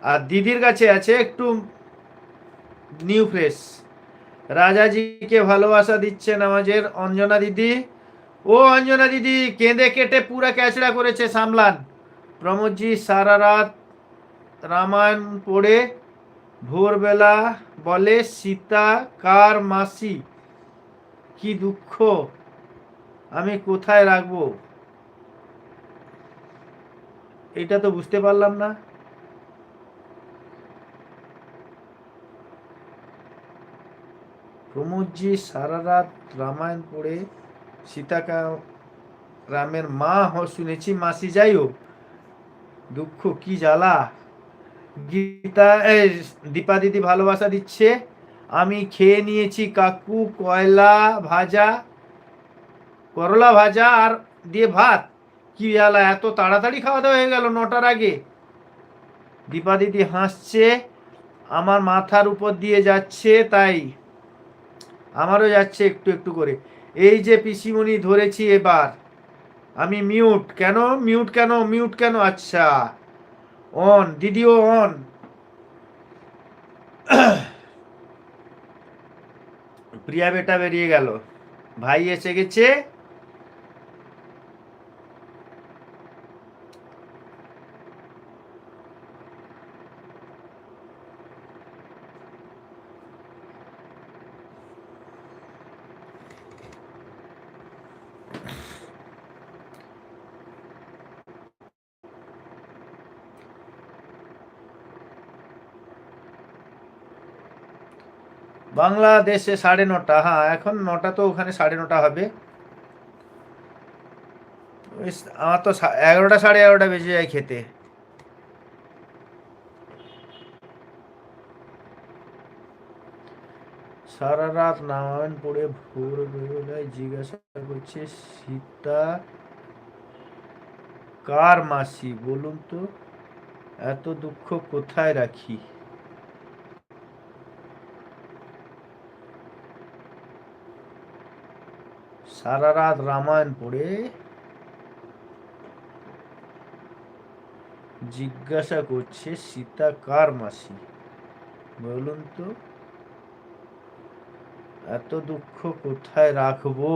আর দিদির কাছে আছে একটু নিউ ফ্রেশ। রাজাজিকে ভালোবাসা দিচ্ছেন আমাদের অঞ্জনা দিদি। ও অঞ্জনা দিদি, কেঁদে কেটে পুরা ক্যাচড়া করেছে, সামলান। প্রমোদজি সারা রাত রামায়ণ পড়ে ভোরবেলা বলে সীতা কার মাসি, কি দুঃখ, আমি কোথায় রাখবো? এটা তো বুঝতে পারলাম না। প্রমোদজি সারা রাত রামায়ণ পড়ে সীতাকা রামের মা শুনেছি মাসি, যাই হোক, দুঃখ কি জ্বালা। গীতা দীপা দিদি ভালোবাসা দিচ্ছে, আমি খেয়ে নিয়েছি কাকু করলা ভাজা আর দিয়ে ভাত। কি জ্বালা, এত তাড়াতাড়ি খাওয়া দাওয়া হয়ে গেল 9টার আগে। দীপা দিদি হাসছে, আমার মাথার উপর দিয়ে যাচ্ছে, তাই আমারও যাচ্ছে একটু একটু করে। এই যে পিসিমণি ধরেছি এবার আমি মিউট কেন, মিউট কেন, আচ্ছা অন, দিদিও অন। প্রিয়া বেটা বেরিয়ে গেল, ভাই এসে গেছে। বাংলাদেশে 9:30, হ্যাঁ এখন 9টা, তো ওখানে 9:30 হবে। আমার তো 11টা 11:30 বেজে যায় খেতে। সারা রাত রামায়ণ পড়ে ভোরবেলায় জিজ্ঞাসা করছে সীতা কার মাসি, বলুন তো, এত দুঃখ কোথায় রাখি? সারা রাত রামায়ণ পড়ে জিজ্ঞাসা করছে সীতা কার মাসি, বলুন তো, এত দুঃখ কোথায় রাখবো?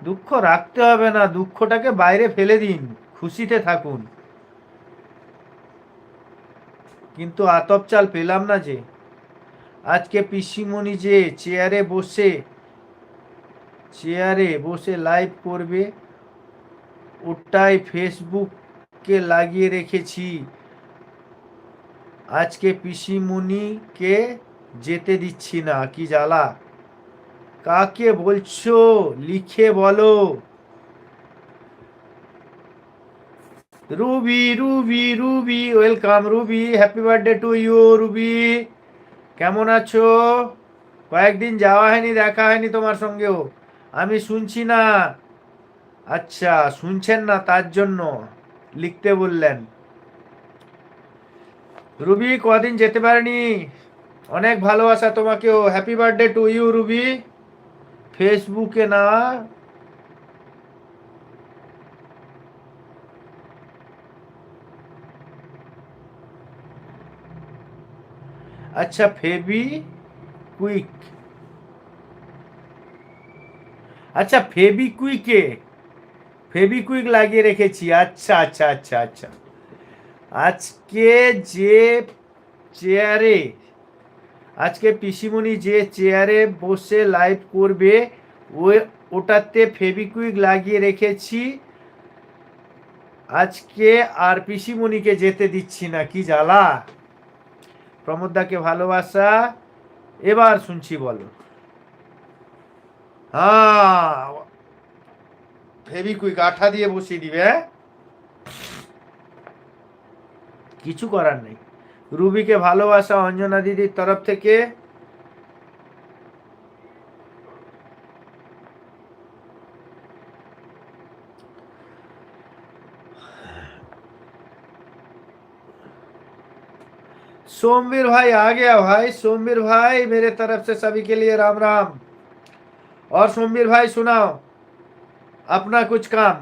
দুঃখ রাখতে হবে না, দুঃখটাকে বাইরে ফেলে দিন, খুশিতে থাকুন। কিন্তু আতপ চাল পেলাম না যে। আজকে পিসিমণি যে চেয়ারে বসে লাইভ করবে, ওটাই ফেসবুকে লাগিয়ে রেখেছি। আজকে পিসিমণিকে যেতে দিচ্ছি না, কি জ্বালা। কাকে বলছো লিখে বলো। Ruby Ruby Ruby, welcome Ruby, happy birthday to you Ruby. কেমন আছো? কয়েকদিন যাওয়া হয়নি, দেখা হয়নি তোমার সঙ্গেও। আমি শুনছি না। আচ্ছা, শুনছেন না তার জন্য লিখতে বললেন। রুবি কদিন যেতে পারেনি, অনেক ভালোবাসা তোমাকেও, happy birthday to you Ruby. ফেসবুকে না, আচ্ছা ফেবি কুইক, আচ্ছা ফেবিকুইক লাগিয়ে রেখেছি, আচ্ছা আচ্ছা আচ্ছা আচ্ছা। আজকে যে চেয়ারে, আজকে পিসিমণি যে চেয়ারে বসে লাইভ করবে, ওটাতে ফেবিকুইক লাগিয়ে রেখেছি আজকে, আর পিসিমণিকে যেতে দিচ্ছি না, কি জ্বালা। প্রমোদদাকে ভালোবাসা, এবার শুনছি বলো। হ্যাঁ, ফেবিকুইক আঠা দিয়ে বসিয়ে দিবে, কিছু করার নেই। রুবিকে ভালোবাসা অঞ্জনা দিদির তরফ থেকে। सोमवीर भाई आ गया भाई, सोमवीर भाई मेरे तरफ से सभी के लिए राम राम। और सोमवीर भाई सुनाओ अपना कुछ काम।